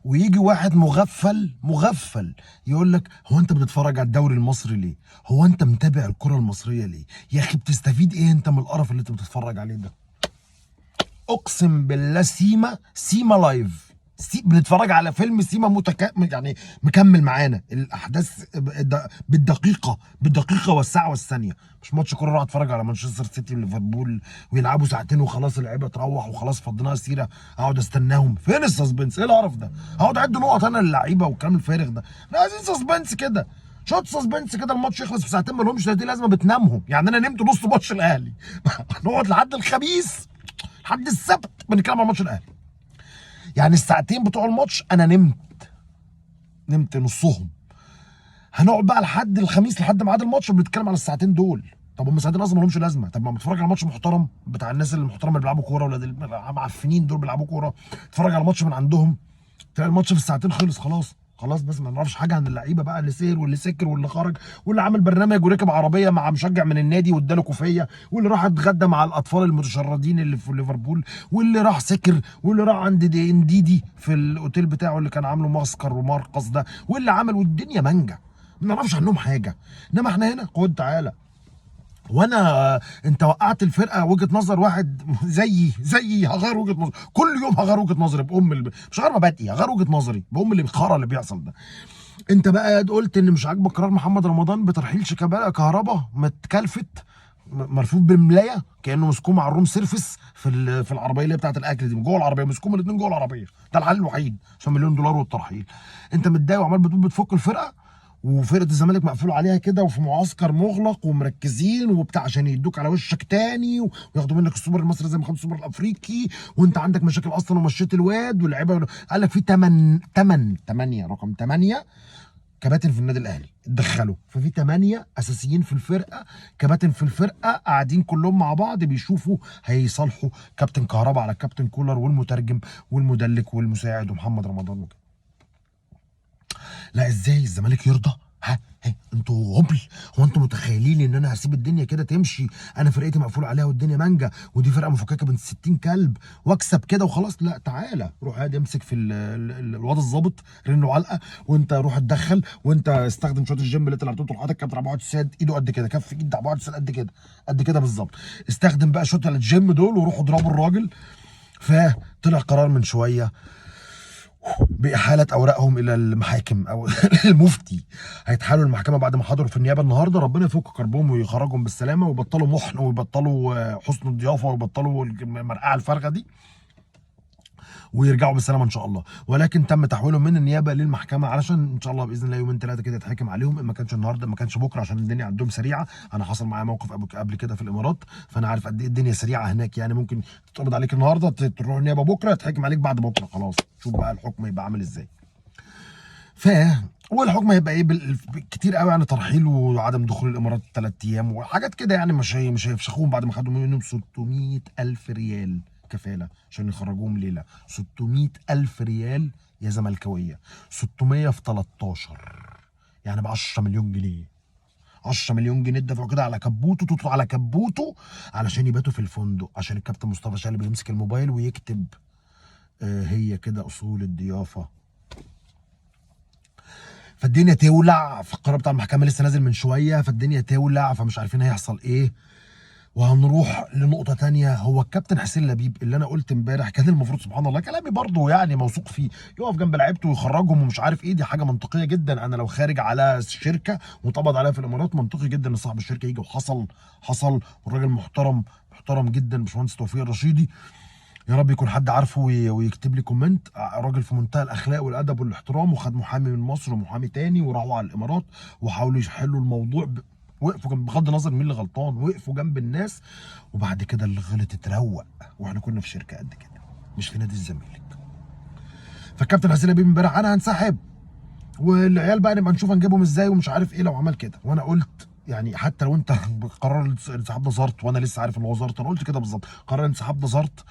ويجي واحد مغفل يقول لك هو انت بتتفرج على الدوري المصري ليه؟ هو انت متابع الكره المصريه ليه؟ يا اخي بتستفيد ايه انت من القرف اللي انت بتتفرج عليه ده؟ اقسم بالله سيما لايف، بنتفرج على فيلم سيما يعني مكمل معانا الاحداث بالدقيقه والساعه والثانيه. مش ماتش كوره اروح اتفرج على مانشستر سيتي وليفربول ويلعبوا ساعتين وخلاص اللعيبه تروح وخلاص فضيناها سيره، اقعد استناهم. فين السسبنس؟ ايه القرف ده؟ اقعد اعد نقط انا للعيبه والكلام الفارغ ده. احنا عايزين سسبنس كده، شوت سسبنس كده، الماتش يخلص في ساعتين ما لهمش 30 لازمه، بتنامهم. يعني انا نمت نص ماتش الاهلي هنقعد لحد الخميس لحد السبت بنتكلم عن ماتش الاهلي. يعني الساعتين بتوع الماتش انا نمت نصهم، هنقعد بقى لحد الخميس لحد ميعاد الماتش بنتكلم على الساعتين دول. طب هم الساعتين اصلا ما لهمش لازمه. طب ما بتتفرج على ماتش محترم بتاع الناس المحترمه اللي بيلعبوا كوره ولا المعفنين دول بيلعبوا كوره، اتفرج على ماتش من عندهم تلاقي الماتش في الساعتين خلص. خلاص بس ما نعرفش حاجه عن اللعيبه بقى، اللي سير واللي سكر واللي خرج واللي عامل برنامج وركب عربيه مع مشجع من النادي واداله كوفيه واللي راح اتغدى مع الاطفال المتشردين اللي في ليفربول واللي راح سكر واللي راح عند انديدي في الاوتيل بتاعه اللي كان عامله معسكر ومرقص ده واللي عمل، والدنيا مانجا ما نعرفش عنهم حاجه. انما احنا هنا خد تعالى وانا انت وقعت الفرقه وجهه نظر واحد زيي هغير وجهه نظر كل يوم، هغير وجهه نظري مش هغير مبادئي، هغير وجهه نظري الخرا اللي بيحصل ده. انت بقى قلت ان مش عاجبك قرار محمد رمضان بترحيل شيكابالا كهربا متكلفت مرفوض بالملايه كانه مسكوه مع الروم سيرفيس في العربيه اللي هي بتاعت الاكل دي جوه العربيه، مسكوهم الاثنين جوه العربيه. ده الحل الوحيد عشان مليون دولار والترحيل. انت متضايق وعمال بتقول بتفك الفرقه، وفرقه الزمالك مقفول عليها كده وفي معسكر مغلق ومركزين وبتاع عشان يدوك على وشك تاني وياخدوا منك السوبر المصري زي ما خدوا السوبر الافريقي، وانت عندك مشاكل اصلا ومشيت الواد واللعيبه. قال لك في 8 رقم 8 كباتن في النادي الاهلي اتدخلوا، ففي 8 اساسيين في الفرقه كباتن في الفرقه قاعدين كلهم مع بعض بيشوفوا هيصالحوا كابتن كهربا على كابتن كولر والمترجم والمدلك والمساعد ومحمد رمضان وكده. لا ازاي الزمالك يرضى؟ ها انتوا هبل؟ هو انتوا متخيلين ان انا هسيب الدنيا كده تمشي؟ انا فرقتي مقفول عليها والدنيا مانجا ودي فرقه مفككه بنت 60 كلب واكسب كده وخلاص؟ لا تعالى روح عادي امسك في الواد الظابط رنه علقه، وانت روح اتدخل، وانت استخدم شويه الجيم اللي انت لعبته طول حياتك. كابتن عبد السيد ايده قد كده، كف ايد عبد السيد قد كده قد كده بالظبط. استخدم بقى شويه الجيم دول وروحوا اضربوا الراجل. فطلع قرار من شويه بإحالة أوراقهم إلى المحاكم أو المفتي. هيتحالوا المحكمة بعد ما حضروا في النيابة النهاردة. ربنا يفك كربهم ويخرجهم بالسلامة ويبطلوا محن ويبطلوا حسن الضيافة ويبطلوا المرقعة الفارغة دي ويرجعوا بالسلامة إن شاء الله. ولكن تم تحويلهم من النيابة للمحكمة علشان إن شاء الله بإذن الله يومين 3 كده يتحكم عليهم. إن ما كانش النهاردة ما كانش بكرة عشان الدنيا عندهم سريعة. أنا حصل معايا موقف قبل كده في الإمارات، فأنا عارف قد إيه الدنيا سريعة هناك. يعني ممكن تتقبض عليك النهاردة تروح النيابة بكرة يتحكم عليك بعد بكرة خلاص. شوف بقى الحكم يبقى عامل إزاي. والحكم هيبقى ايه كتير قوي يعني ترحيل وعدم دخول الامارات 3 ايام وحاجات كده. يعني مش هيفشخوهم بعد ما خدوا منهم 600,000 ريال كفاله عشان يخرجوهم ليله. 600,000 ريال يا زملكاويه، 600 في 13 يعني ب 10 مليون جنيه. 10 مليون جنيه دفعوا كده على كبوته، تطلع على كبوته علشان يباتوا في الفندق عشان الكابتن مصطفى شلبي يمسك الموبايل ويكتب هي كده اصول الضيافه. فالدنيا تولع في القرار بتاع المحكمه لسه نازل من شويه، فالدنيا تولع فمش عارفين هيحصل ايه. وهنروح لنقطه تانية. هو الكابتن حسين لبيب اللي انا قلت امبارح كان المفروض سبحان الله كلامي برضه يعني موثوق فيه يقف جنب لعيبته ويخرجهم ومش عارف ايه، دي حاجه منطقيه جدا. انا لو خارج على شركه واتقبض عليها في الامارات منطقي جدا ان صاحب الشركه يجي، وحصل والراجل محترم جدا باشمهندس توفيق الرشيدي. يا رب يكون حد عارفه ويكتب لي كومنت. راجل في منتهى الاخلاق والادب والاحترام، وخد محامي من مصر ومحامي تاني وراحوا على الامارات وحاولوا يحلوا الموضوع وقفوا جنب، بغض النظر مين اللي غلطان، وقفوا جنب الناس. وبعد كده اللي غلط اتروق، واحنا كنا في شركه قد كده مش في نادي الزمالك. فالكابتن حسين لبيب امبارح انا هنسحب والعيال بقى نبقى نشوف هنجيبهم ازاي ومش عارف ايه لو عمل كده. وانا قلت يعني حتى لو انت قرار الانسحاب ده زارت وانا لسه عارف ان هو زارت، انا قلت كده بالظبط قرار الانسحاب ده زارت.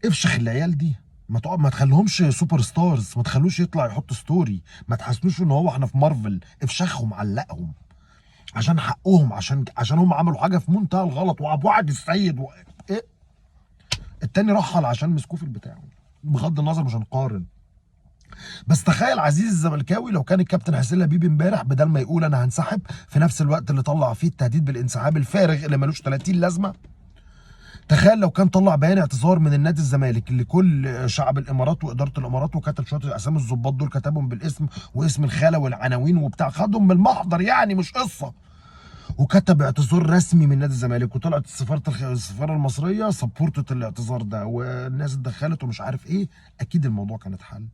افشخ العيال دي، ما تخليهمش سوبر ستارز، ما تخلوش يطلع يحط ستوري، ما تحسنوش ان هو احنا في مارفل. افشخهم علقهم عشان حقهم، عشان هم عملوا حاجه في منتهى الغلط. وابو وعد السيد إيه؟ التاني رحل عشان مسكوه في البتاع. بغض النظر مش هنقارن، بس تخيل عزيزي الزملكاوي لو كان الكابتن حسين لبيب امبارح بدل ما يقول انا هنسحب في نفس الوقت اللي طلع فيه التهديد بالانسحاب الفارغ اللي ملوش 30 لازمه، تخيل لو كان طلع بيان اعتذار من النادي الزمالك لكل شعب الامارات واداره الامارات، وكتب شويه اسامي الظباط دول، كتبهم بالاسم واسم الخاله والعناوين وبتاع، خدهم من المحضر يعني مش قصه، وكتب اعتذار رسمي من نادي الزمالك، وطلعت السفاره المصريه سبورتت الاعتذار ده والناس اتدخلت ومش عارف ايه، اكيد الموضوع كان اتحل.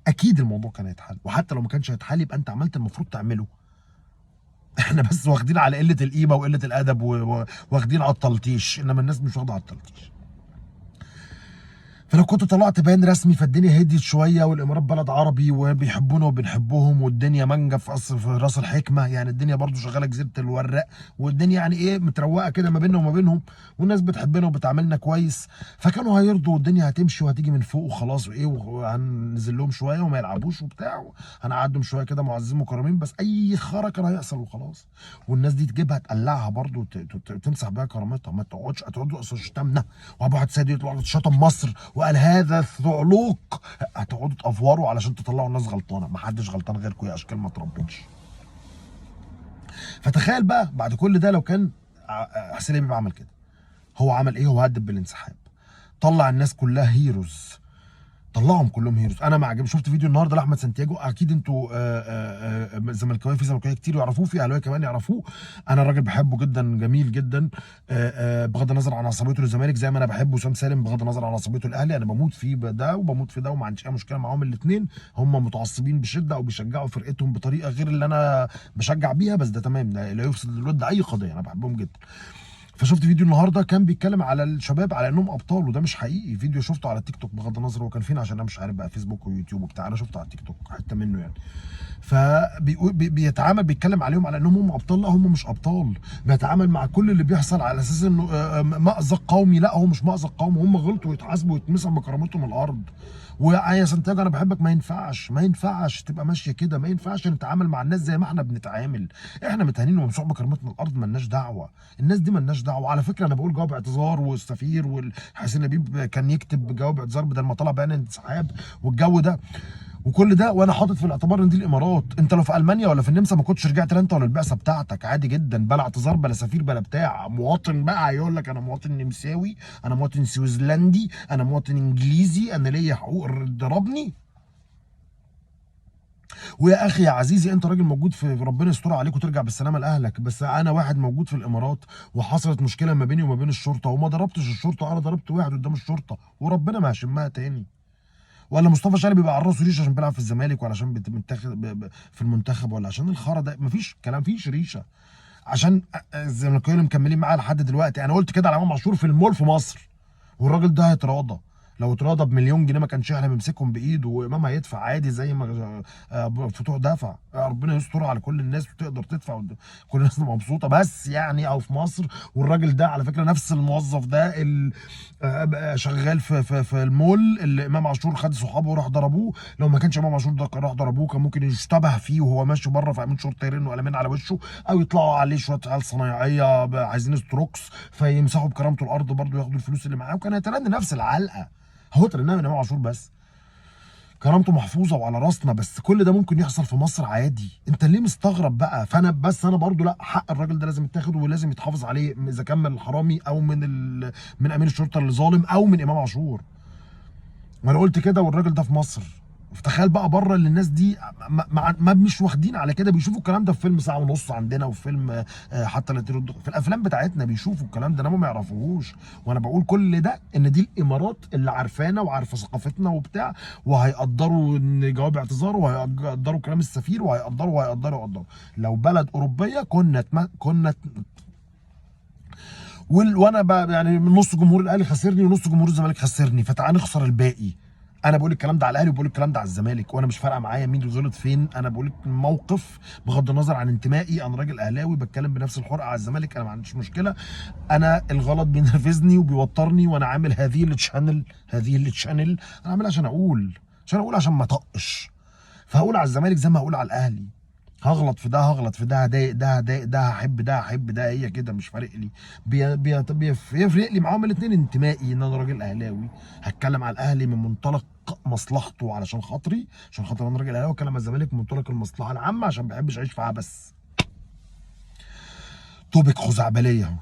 اكيد الموضوع كان هيتحل، وحتى لو ما كانش هيتحل يبقى انت عملت المفروض تعمله. احنا بس واخدين على قله القيمه وقله الادب واخدين على التلطيش، انما الناس مش واخده على التلطيش. فلو كنت طلعت بيان رسمي فالدنيا هديت شويه، والامارات بلد عربي وبيحبونا وبنحبهم، والدنيا مانجا في راس الحكمه، يعني الدنيا برضو شغاله جزيره الورق، والدنيا يعني ايه متروقه كده ما بيننا وما بينهم، والناس بتحبنا وبتعاملنا كويس، فكانوا هيرضوا والدنيا هتمشي وهتيجي من فوق وخلاص، وايه وهننزل لهم شويه وما يلعبوش وبتاع، هنقعدهم شويه كده معززين مكرمين، بس اي خرا كان هيحصل وخلاص. والناس دي تجيبها تقلعها برضو تمسح بيها كرامتها، ما تقعدش تقعدوا اصل شتمنا وابو واحد سيد يطلع شتم مصر وقال هذا الثعلوق، هتقعدوا تافوروا علشان تطلعوا الناس غلطانه، ما حدش غلطان غيركم يا اشكال ما تربوش. فتخيل بقى بعد كل ده لو كان حسين لبيب عمل كده، هو عمل ايه؟ هو هدد بالانسحاب، طلع الناس كلها هيروز، طلعهم كلهم هيروز. انا ما عجبني، شفت فيديو النهارده لاحمد سانتياجو، اكيد انتوا زملكاويه، في زملكاويه كتير يعرفوه، في اهلاويه كمان يعرفوه، انا الراجل بحبه جدا، جميل جدا، بغض النظر عن عصبيته للزمالك، زي ما انا بحب وسام سالم بغض النظر عن عصبيته الاهلي، انا بموت فيه ده وبموت في ده وما عنديش اي مشكله معاهم الاثنين، هم متعصبين بشده او بيشجعوا فرقتهم بطريقه غير اللي انا بشجع بيها، بس ده تمام، ده لا يفسد الود اي قضيه، انا بحبهم جدا. فشفت فيديو النهارده كان بيتكلم على الشباب على انهم ابطال، وده مش حقيقي، فيديو شفته على التيك توك بغض النظر هو كان فين عشان انا مش عارف بقى فيسبوك ويوتيوب وبتاع، انا شفته على التيك توك حته منه يعني. فبيقول بيتعامل بيتكلم عليهم على انهم هم ابطال، لا هم مش ابطال، بيتعامل مع كل اللي بيحصل على اساس انه مأزق قومي، لا هو مش مأزق قومي، هم غلطوا ويتحاسبوا ويتمسح بكرامتهم الارض. ويا سانتياجو انا بحبك، ما ينفعش ما ينفعش تبقى ماشيه كده، ما ينفعش نتعامل مع الناس زي ما احنا بنتعامل، احنا متهانين وممسوح بكرامتنا الارض، مالناش دعوه، الناس دي مالناش دعوه. على فكره انا بقول جواب اعتذار، والسفير والحسين لبيب كان يكتب جواب اعتذار بدل ما طلع بيان انسحاب والجو ده وكل ده، وانا حاطط في الاعتبار ان دي الامارات، انت لو في المانيا ولا في النمسا ما كنتش رجعت لا انت ولا البعثه بتاعتك، عادي جدا، بلا اعتذار بلا سفير بلا بتاع، مواطن بقى هيقول لك انا مواطن نمساوي، انا مواطن سويسرلندي، انا مواطن انجليزي، انا ليا حقوق ضربني. ويا اخي يا عزيزي انت راجل موجود في ربنا يستر عليك وترجع بالسلامه لاهلك، بس انا واحد موجود في الامارات وحصلت مشكله ما بيني وما بين الشرطه، وما ضربتش الشرطه، انا ضربت واحد قدام الشرطه وربنا ما هشمها تاني. ولا مصطفى شلبي بيبقى على راسه ريشه عشان بيلعب في الزمالك، ولا عشان في المنتخب، ولا عشان الخرا ده، مفيش كلام، فيش ريشه. عشان الزملكاويه اللي مكملين معايا لحد دلوقتي، انا قلت كده على امام عاشور في المول في مصر، والراجل ده هيتراضى، لو اتراضى بمليون جنيه ما كانش احنا بيمسكهم بايده، وامام هيدفع عادي زي ما فتوح دفع، ربنا يستر على كل الناس وتقدر تدفع كل الناس تبقى مبسوطه، بس يعني او في مصر. والراجل ده على فكره نفس الموظف ده اللي شغال في المول اللي امام عاشور خد صحابه وراح ضربوه، لو ما كانش امام عاشور ده راح ضربوه كان ممكن يشتبه فيه وهو ماشي بره في امين شرطه يرنوا قلمين على وشه، او يطلعوا عليه شويه عيال صنايعيه عايزين ستروكس فيمسحوا بكرامته الارض برضه ياخدوا الفلوس اللي معاه، وكان هيترن نفس العلقه، هو ترنها من امام عاشور بس كرامته محفوظه وعلى راسنا، بس كل ده ممكن يحصل في مصر عادي، انت ليه مستغرب بقى؟ فانا بس انا برضو لا، حق الراجل ده لازم يتاخد ولازم يتحافظ عليه، اذا كان من الحرامي او من امين الشرطه اللي ظالم او من امام عاشور. ما انا قلت كده والراجل ده في مصر، تخيل بقى بره اللي الناس دي ما مش واخدين على كده، بيشوفوا الكلام ده في فيلم ساعه ونص عندنا، وفي فيلم حتى لا في الافلام بتاعتنا بيشوفوا الكلام ده، انما ما يعرفوهوش. وانا بقول كل ده ان دي الامارات اللي عارفانا وعارفه ثقافتنا وبتاع، وهيقدروا ان جواب اعتذار، وهيقدروا كلام السفير، وهيقدروا لو بلد اوروبيه كنا وانا بقى يعني من نص جمهور الاهلي خسرني ونص جمهور الزمالك خسرني، فتعال نخسر الباقي. انا بقول الكلام ده على الاهلي وبقول الكلام ده على الزمالك، وانا مش فارقه معايا مين اللي غلط فين، انا بقول الموقف بغض النظر عن انتمائي، انا راجل اهلاوي بتكلم بنفس الحرقه على الزمالك، انا ما عنديش مشكله، انا الغلط بينرفزني وبيوترني، وانا عامل هذه التشانل انا عاملها عشان اقول عشان ما اطقش، فهقول على الزمالك زي ما هقول على الاهلي، هغلط في ده، هغلط في ده، هضايق ده، هضايق ده، هحب ده، هحب ده، هي كده مش فارق لي. بيفرق لي معاهم الاثنين انتمائي، ان انا راجل اهلاوي هتكلم على الاهلي من منطلق مصلحته علشان خاطري، عشان خاطر انا راجل اهلاوي، واتكلم على الزمالك من منطلق المصلحه العامه عشان ما بحبش اعيش في عبث. توبك خزعبليه اهو.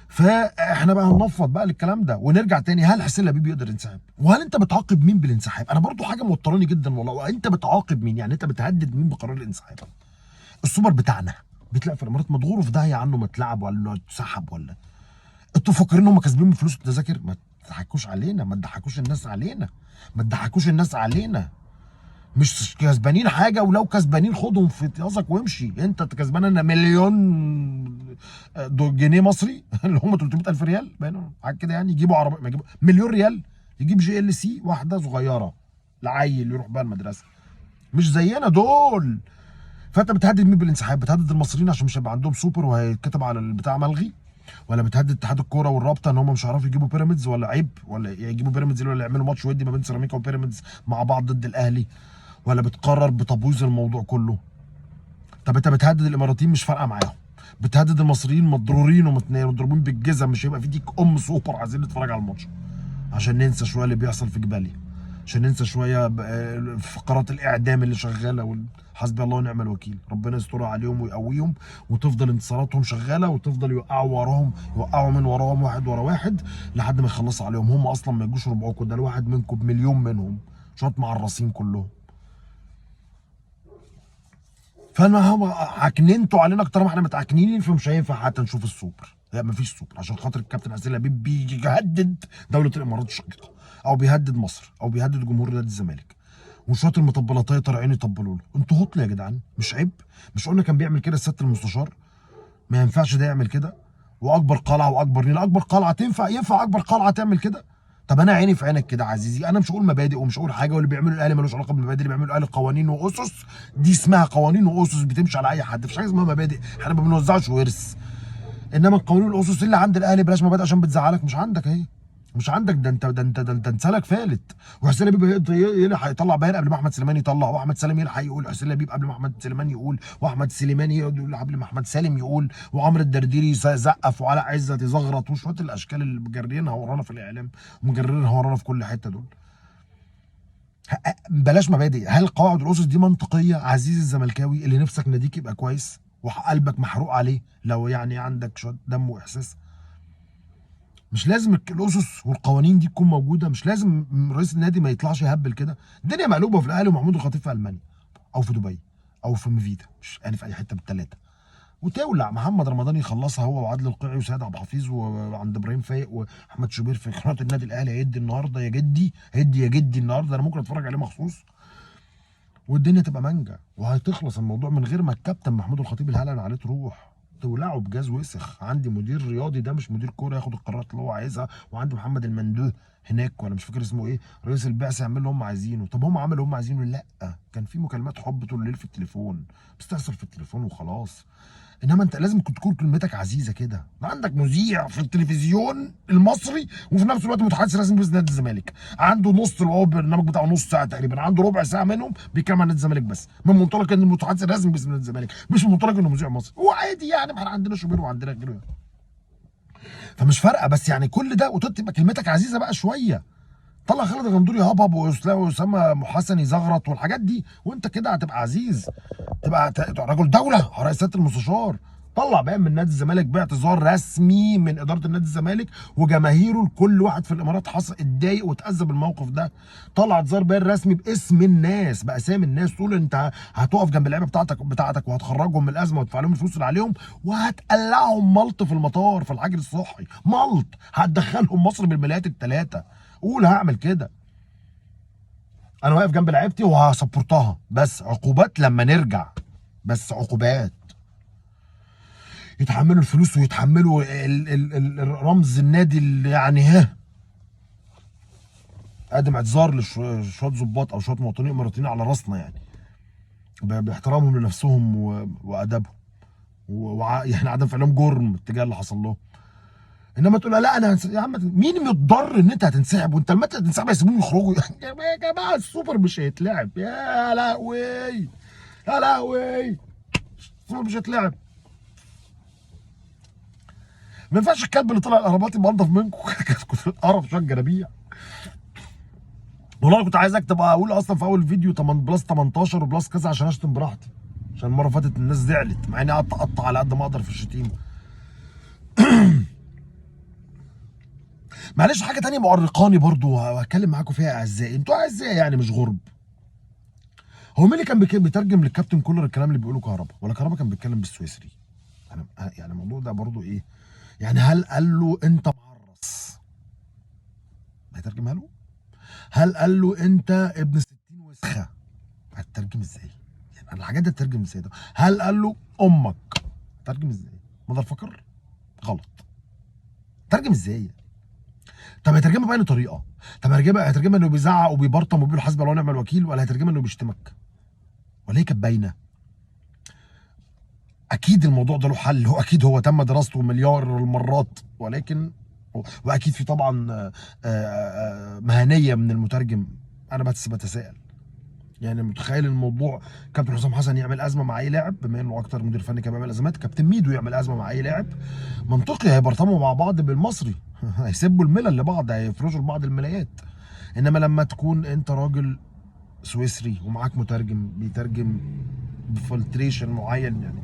فاحنا بقى هننفض بقى للكلام ده ونرجع تاني. هل حسين لبيب يقدر ينسحب؟ وهل انت بتعاقب مين بالانسحاب؟ انا برضو حاجه موتراني جدا والله، وانت بتعاقب مين؟ يعني انت بتهدد مين بقرار الانسحاب؟ السوبر بتاعنا بتلاقي في الامارات مضغوط في داهيه عنه، ما اتلعب ولا انه اتسحب ولا. انتوا فاكرين ان هم كاسبين من فلوس التذاكر؟ ما تضحكوش علينا، ما تضحكوش الناس علينا، ما تضحكوش الناس علينا. مش كسبانين حاجه، ولو كسبانين خدهم في اطياسك وامشي. انت كسبان لنا مليون جنيه مصري اللي هم 300,000 ريال باين حاجه كده يعني. يجيبوا عربيه، ما يجيبوا مليون ريال يجيب جي ال سي واحده صغيره لعيل يروح بقى المدرسه. مش زينا دول. فانت بتهدد مين بالانسحاب؟ بتهدد المصريين عشان مش هيبقى عندهم سوبر وهيتكتب على البتاع ملغي؟ ولا بتهدد اتحاد الكوره والرابطه ان هم مش هيعرفوا يجيبوا بيراميدز؟ ولا عيب ولا يجيبوا بيراميدز ولا يعملوا ماتش ودي ما بين سيراميكا وبيراميدز مع بعض ضد الاهلي؟ ولا بتقرر بتبويظ الموضوع كله؟ طب انت بتهدد الاماراتيين مش فارقه معاهم، بتهدد المصريين مضرورين ومضروبين بالجزم، مش هيبقى في ديك سوبر عايزين نتفرج على الماتش عشان ننسى شويه اللي بيحصل في جبالي، عشان ننسى شويه فقرات الاعدام اللي شغاله حسبي الله ونعم الوكيل. ربنا يستر عليهم ويقويهم، وتفضل انتصاراتهم شغاله، وتفضل يوقعوا وراهم، يوقعوا من وراهم واحد ورا واحد لحد ما يخلصوا عليهم. هم اصلا ما يجوش ربعكم، ده الواحد منكم بمليون منهم، شويه معرصين كلهم. فانا هم عكننتوا علينا اكتر ما احنا متعكنين، فمش هينفع حتى نشوف السوبر. لا مفيش سوبر عشان خاطر الكابتن حسين لبيب بيهدد دوله الامارات الشقيقه، او بيهدد مصر، او بيهدد جمهور نادي الزمالك. وشويه المطبلاتيه طالعين يطبلوا له. انتوا هطل يا جدعان، مش عيب؟ مش قلنا كان بيعمل كده السياده المستشار؟ ما ينفعش ده يعمل كده؟ واكبر قلعه واكبر نيل، اكبر قلعه ينفع اكبر قلعه تعمل كده؟ طب انا عيني في عينك كده عزيزي، انا مش هقول مبادئ ومش هقول حاجه، واللي بيعملوا الاهلي ملوش علاقه بالمبادئ، اللي بيعملوا الاهلي قوانين واسس، دي اسمها قوانين واسس بتمشي على اي حد، مفيش حاجه اسمها مبادئ، احنا ما بنوزعش ورث. انما القوانين والاسس اللي عند الاهلي بلاش مبادئ عشان بتزعلك، مش عندك اهي، مش عندك. ده انت لك فالت. وحسين لبيب يلحق يطلع بيان قبل ما احمد سليمان يطلع، واحمد سالم يلحق يقول حسين لبيب قبل ما احمد سليمان يقول، واحمد سليمان يقول قبل ما احمد سالم يقول، وعمرو الدرديري يزقف، وعلاء عزت يزغرط، وشويه الاشكال اللي مجرينها ورانا في الاعلام ومجرينها ورانا في كل حته دول. بلاش مبادئ. هل قواعد الاسس دي منطقيه عزيزي الزملكاوي اللي نفسك ناديك يبقى كويس وقلبك محروق عليه، لو يعني عندك شويه دم واحساس؟ مش لازم الاسس والقوانين دي تكون موجوده؟ مش لازم رئيس النادي ما يطلعش يهبل كده؟ الدنيا مقلوبه في الاهلي ومحمود الخطيب في المانيا، او في دبي، او في ميفيدا، مش يعني في اي حته من الثلاثه. وتولع محمد رمضان يخلصها هو وعادل القيعي وسيد عبد الحفيظ وعند ابراهيم فايق واحمد شوبير في قناه النادي الاهلي. هيدي النهارده يا جدي، هدي يا جدي النهارده، انا ممكن اتفرج عليه مخصوص. والدنيا تبقى مانجا وهتخلص الموضوع من غير ما الكابتن محمود الخطيب الهلال عليه تروح تولعه بجاز وسخ. عندي مدير رياضي، ده مش مدير كوره ياخد القرارات اللي هو عايزها، وعندي محمد المندوه هناك ولا مش فاكر اسمه ايه، رئيس البعثه، يعمل اللي هم عايزينه. طب هم عملوا اللي هم عايزينه؟ لا، كان في مكالمات حب طول الليل في التليفون، بس تحصل في التليفون وخلاص. انما انت لازم تكون كلمتك عزيزه كده. عندك مذيع في التلفزيون المصري وفي نفس الوقت متحدث رسمي باسم نادي الزمالك، عنده نص اللي هو البرنامج بتاعه نص ساعه تقريبا، عنده ربع ساعه منهم بيتكلم عن نادي الزمالك بس، من منطلق ان المتحدث الرسمي باسم نادي الزمالك، مش من منطلق انه مذيع مصري. هو عادي يعني، ما احنا عندنا شوبير وعندنا غيره. فمش فارقه، بس يعني كل ده وتبقى كلمتك عزيزه بقى شويه. طلع خالد الغندور يهبهب واسامه حسن يزغرط والحاجات دي، وانت كده هتبقى عزيز، تبقى رجل دوله رئيس سياده المستشار. طلع بقى من نادي الزمالك باعتذار رسمي من اداره النادي الزمالك وجماهيره، لكل واحد في الامارات حصل اتضايق واتاذى بالموقف ده. طلع اعتذار بيان رسمي باسم الناس، باسامي الناس، تقول انت هتقف جنب اللعيبه بتاعتك وهتخرجهم من الازمه وتدفع لهم الفلوس اللي عليهم، وهتقلعهم ملط في المطار في الحجر الصحي، ملط هتدخلهم مصر بالملايات الثلاثه. قول هعمل كده، انا واقف جنب لعيبتي وهسبورتها، بس عقوبات لما نرجع، بس عقوبات. يتحملوا الفلوس ويتحملوا رمز النادي اللي يعني قدم اعتذار لشويه ظباط او شويه مواطنين اماراتيين على راسنا يعني، باحترامهم لنفسهم وادبهم يعني عدم فعلهم جرم اتجاه اللي حصل لهم. انما تقول لا انا يا عم مين متضر ان انت هتنسحب؟ وانت لما انت هتنسحب هيسيبوهم يخرجوا يا جماعه السوبر مش هيتلعب، يا لهوي يا لهوي، السوبر مش هيتلعب. ما ينفعش الكلب اللي طلع الاهرامات يبقى انضف منكم كنت قرف شويه جرابيع. والله كنت عايزك تبقى اقول اصلا في اول فيديو بلس 18 وبلس كذا عشان اشتم براحتي، عشان المره اللي فاتت الناس زعلت مع اني قعدت اقطع على قد ما اقدر في الشتيمه. معلش حاجه تانية مؤرقاني برضو وهتكلم معاكم فيها اعزائي، انتوا اعزائي يعني مش غرب. هو مين اللي كان بيترجم للكابتن كولر الكلام اللي بيقوله كهربا؟ ولا كهربا كان بيتكلم بالسويسري؟ انا يعني الموضوع ده برضو ايه؟ يعني هل قال له انت معرس؟ هيترجمها له؟ هل قال له انت ابن 60 وسخه؟ هتترجم ازاي؟ يعني الحاجات دي هتترجم ازاي ده؟ هل قال له امك؟ ترجم ازاي؟ ماذا فكر؟ غلط. ترجم ازاي؟ طب هيترجمها بأي طريقه؟ طب هيترجمها انه بيزعق وبيبرطم وبيقول حسبي الله ونعم الوكيل، ولا هيترجمها انه بيشتمك؟ ولا هي كانت باينه؟ اكيد الموضوع ده له حل، هو اكيد هو تم دراسته مليار المرات، ولكن واكيد في طبعا مهنيه من المترجم. انا بس بتساءل، يعني متخيل الموضوع كابتن حسام حسن يعمل ازمه مع اي لاعب بما انه اكتر مدير فني كان بيعمل ازمات، كابتن ميدو يعمل ازمه مع اي لاعب، منطقي هيبرطموا مع بعض بالمصري هيسبوا الملل لبعض، هيفرشوا لبعض الملايات. انما لما تكون انت راجل سويسري ومعاك مترجم بيترجم بفلتريشن معين، يعني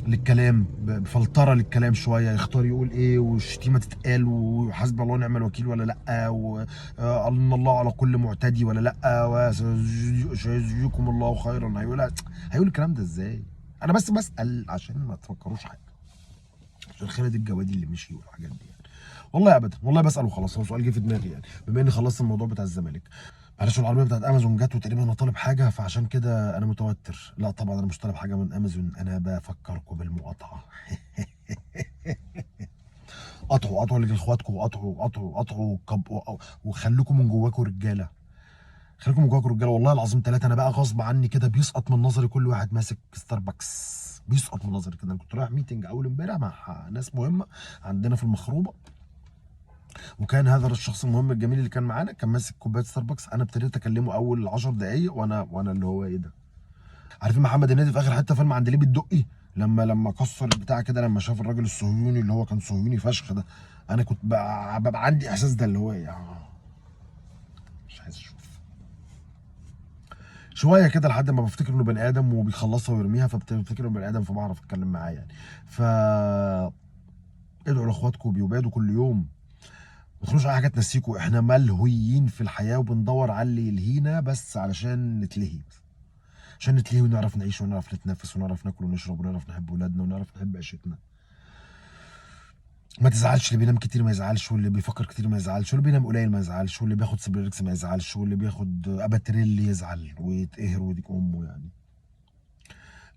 للكلام، بفلتره للكلام شويه، يختار يقول ايه والشتيمه تتقال وحسبي الله ونعم الوكيل ولا لا، وان الله على كل معتدي ولا لا، وسيجزيكم الله خيرا، هيقول الكلام ده ازاي؟ انا بس بسال عشان ما تفكروش حاجه، عشان خالد الجوادي اللي مشي والحاجات دي يعني. والله ابدا، والله بسال وخلاص، هو سؤال جه في دماغي يعني بما اني خلصت الموضوع بتاع الزمالك. معلش العربيه بتاعت امازون جت وتقريبا انا طالب حاجه فعشان كده انا متوتر. لا طبعا انا مش طالب حاجه من امازون، انا بفكركم بالمقاطعه قطعوا لاخواتكم، قطعوا وخليكم من جواكم رجاله، خليكم من جواكم رجاله. والله العظيم ثلاثه انا بقى غصب عني كده بيسقط من نظري كل واحد ماسك ستاربكس، بيسقط من نظري كده. انا كنت رايح ميتنج اول امبارح مع ناس مهمه عندنا في المخروبه، وكان هذا الشخص المهم الجميل اللي كان معانا كان ماسك كوبايه ستاربكس، انا ابتديت اكلمه اول 10 دقائق وانا اللي هو ايه ده. عارفين محمد هنيدي في اخر حته فيلم عندليب الدقي لما كسر البتاع كده، لما شاف الراجل الصهيوني اللي هو كان صهيوني فشخ ده، انا كنت ببقى عندي احساس ده اللي هو ايه، مش عايز اشوف شويه كده لحد ما بفتكر انه بني ادم وبيخلصها ويرميها، فبفتكر انه بني ادم فبعرف اتكلم معاه يعني. ف ادعوا لاخواتكم وبيبادوا كل يوم، ما تخلوش على حاجه تنسيكوا، احنا ملهويين في الحياه وبندور على اللي يلهينا بس علشان نتلهي، عشان نتلهي ونعرف نعيش ونعرف نتنفس ونعرف ناكل ونشرب ونعرف نحب ولادنا ونعرف نحب عيشتنا. ما تزعلش، اللي بينام كتير ما يزعلش، واللي بيفكر كتير ما يزعلش، واللي بينام قليل ما يزعلش، واللي بياخد سبريكس ما يزعلش، واللي بياخد اباتريل يزعل ويتقهر ويديك امه يعني.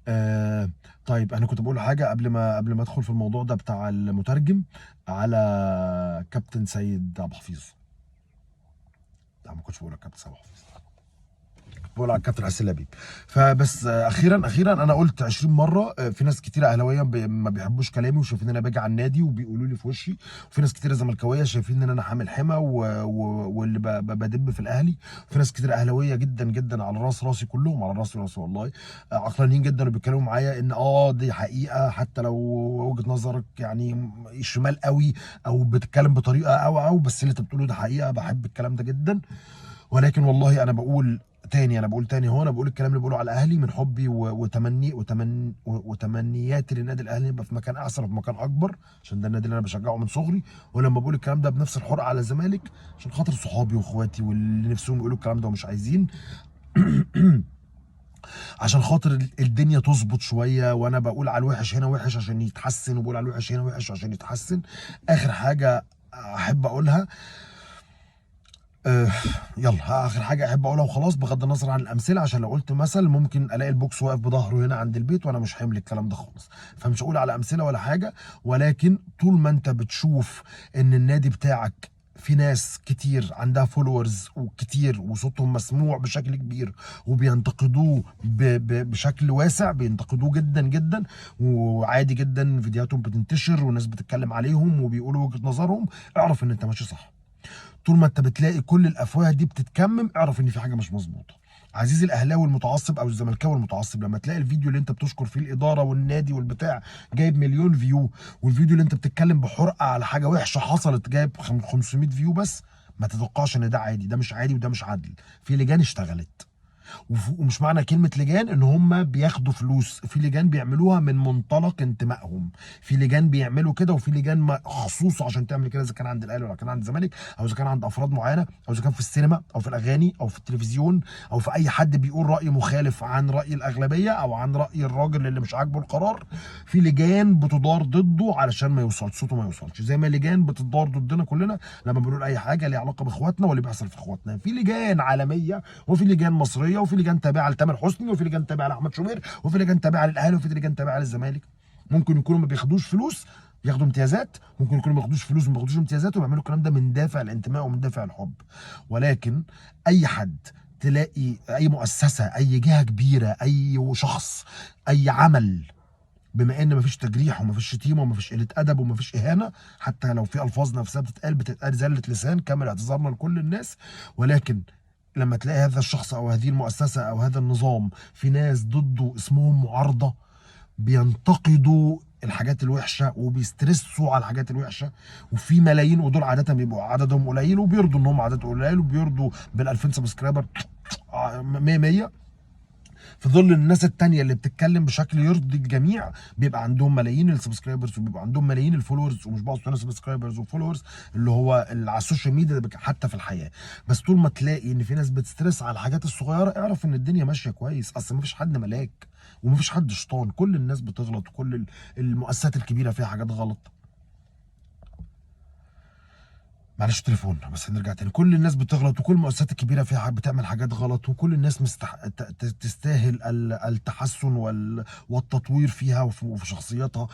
آه طيب انا كنت بقول حاجه قبل ما ادخل في الموضوع ده بتاع المترجم، على كابتن سيد عبد الحفيظ. لا ما كنتش بقول لك كابتن سيد عبد الحفيظ، بقول على الكابتن حسين لبيب. فبس اخيرا انا قلت 20 مره، في ناس كتيره اهلاويه ما بيحبوش كلامي وشايفين ان انا باجي على النادي وبيقولوا لي في وشي، وفي ناس كتيره زملكاويه شايفين ان انا حامل حمى واللي بدب في الاهلي، وفي ناس كتيره اهلاويه جدا جدا على راسي كلهم على راسي والله، عقلانيين جدا وبيتكلموا معايا ان دي حقيقه، حتى لو وجهه نظرك يعني شمال قوي او بتتكلم بطريقه او بس اللي انت بتقوله ده حقيقه، بحب الكلام ده جدا. ولكن والله انا بقول تاني هو انا بقول الكلام اللي بقوله على الاهلي من حبي وتمنياتي للنادي الاهلي يبقى في مكان احسن وفي مكان اكبر، عشان ده النادي اللي انا بشجعه من صغري. ولما بقول الكلام ده بنفس الحرقه على الزمالك عشان خاطر صحابي واخواتي واللي نفسهم يقولوا الكلام ده ومش عايزين عشان خاطر الدنيا تظبط شويه، وانا بقول على الوحش هنا وحش عشان يتحسن، وبقول على الوحش هنا وحش عشان يتحسن. اخر حاجه احب اقولها، يلا اخر حاجه احب اقولها وخلاص، بغض النظر عن الامثله، عشان لو قلت مثل ممكن الاقي البوكس واقف بظهره هنا عند البيت وانا مش حامل الكلام ده خالص، فمش هقول على امثله ولا حاجه. ولكن طول ما انت بتشوف ان النادي بتاعك في ناس كتير عندها فولورز وكتير وصوتهم مسموع بشكل كبير وبينتقدوه بشكل واسع، بينتقدوه جدا جدا، وعادي جدا فيديوهاتهم بتنتشر والناس بتتكلم عليهم وبيقولوا وجهة نظرهم. اعرف ان انت ماشي صح. طول ما انت بتلاقي كل الافواه دي بتتكمم، اعرف ان في حاجه مش مظبوطه. عزيزي الاهلاوي المتعصب او الزملكاوي المتعصب، لما تلاقي الفيديو اللي انت بتشكر فيه الاداره والنادي والبتاع جايب مليون فيو، والفيديو اللي انت بتتكلم بحرقه على حاجه وحشه حصلت جايب 500 فيو بس، ما تتوقعش ان ده عادي. ده مش عادي وده مش عدل. في لجان اشتغلت، ومش معنى كلمة لجان ان هم بياخدوا فلوس. في لجان بيعملوها من منطلق انتمائهم، في لجان بيعملوا كده، وفي لجان مخصوص عشان تعمل كده، اذا كان عند الاهلي ولا كان عند الزمالك، او اذا كان عند افراد معينه، او اذا كان في السينما او في الاغاني او في التلفزيون، او في اي حد بيقول راي مخالف عن راي الاغلبيه او عن راي الراجل اللي مش عاجبه القرار. في لجان بتدار ضده علشان ما يوصلش صوته، ما يوصلش، زي ما لجان بتدار ضدنا كلنا لما بنقول اي حاجه ليها علاقه باخواتنا واللي بيحصل في اخواتنا. في لجان عالميه، وفي لجان مصريه، وفي لجان تابعه لتامر حسني، وفي لجان تابعه لاحمد شوبير، وفي لجان تابعه للاهلي، وفي لجان تابعه للزمالك. ممكن يكونوا ما بياخدوش فلوس، بياخدوا امتيازات، ممكن يكونوا ما بياخدوش فلوس، ما بياخدوش امتيازات، وبيعملوا الكلام ده من دافع الانتماء ومن دافع الحب. ولكن اي حد تلاقي اي مؤسسه، اي جهه كبيره، اي شخص، اي عمل، بما ان مفيش تجريح ومفيش شتيمه ومفيش قله ادب ومفيش اهانه، حتى لو في الفاظ نفسها بتتقال زله لسان، كامل اعتذارنا لكل الناس. ولكن لما تلاقي هذا الشخص او هذه المؤسسه او هذا النظام في ناس ضده اسمهم معارضه، بينتقدوا الحاجات الوحشه وبيسترسوا على الحاجات الوحشه، وفي ملايين، ودول عاده بيبقوا عددهم قليل وبيرضوا ان هم عددهم قليل وبيرضوا بال 2000 سبسكرايبر 100 100، في ظل الناس التانية اللي بتتكلم بشكل يرضي الجميع بيبقى عندهم ملايين السبسكرايبرز وبيبقى عندهم ملايين الفولورز. ومش بقصد هنا سبسكرايبرز وفولورز اللي هو اللي على السوشيال ميديا، ده حتى في الحياه. بس طول ما تلاقي ان في ناس بتسترس على الحاجات الصغيره، اعرف ان الدنيا ماشيه كويس. اصل مفيش حد ملاك ومفيش حد شيطان، كل الناس بتغلط، وكل المؤسسات الكبيره فيها حاجات غلط. معلش تليفون بس نرجع تاني. كل الناس بتغلط، وكل المؤسسات الكبيره فيها بتعمل حاجات غلط، وكل الناس تستاهل التحسن والتطوير فيها وفي شخصياتها.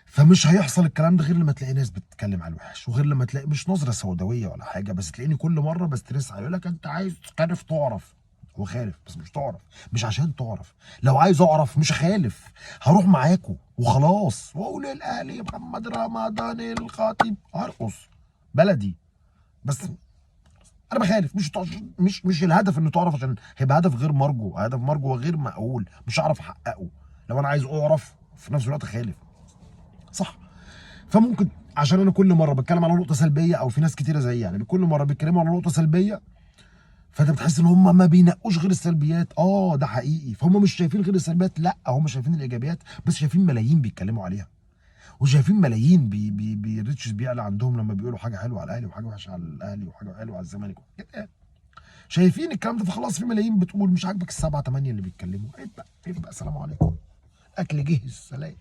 فمش هيحصل الكلام ده غير لما تلاقي ناس بتتكلم على الوحش، وغير لما تلاقي مش نظره سوداويه ولا حاجه، بس تلاقيني كل مره بسترس يقول لك انت عايز تعرف تعرف. هو خالف بس مش تعرف، مش عشان تعرف. لو عايز اعرف مش هخالف، هروح معاكم وخلاص واقول الاهلي محمد رمضان الخطيب، هرقص بلدي. بس انا بخالف، مش الهدف انه تعرف، عشان هيبقى هدف غير مرجو، هدف مرجو وغير معقول، مش هعرف احققه لو انا عايز اعرف في نفس الوقت خالف. صح. فممكن عشان انا كل مره بتكلم على نقطه سلبيه، او في ناس كتيره زي يعني كل مره بيتكلموا على نقطه سلبيه، فانت بتحس ان هم ما بينقوش غير السلبيات. ده حقيقي، فهم مش شايفين غير السلبيات، لا هم شايفين الايجابيات، بس شايفين ملايين بيتكلموا عليها، وشايفين ملايين الريتشز بيعلى عندهم لما بيقولوا حاجه حلوه على الاهلي وحاجه وحشه على الاهلي وحاجه حلوه على الزمالك كده. شايفين الكلام ده، فخلاص في ملايين بتقول. مش عاجبك السبعه ثمانيه اللي بيتكلموا، عيب بقى، عيب بقى، سلام عليكم، اكل جهز، سلام.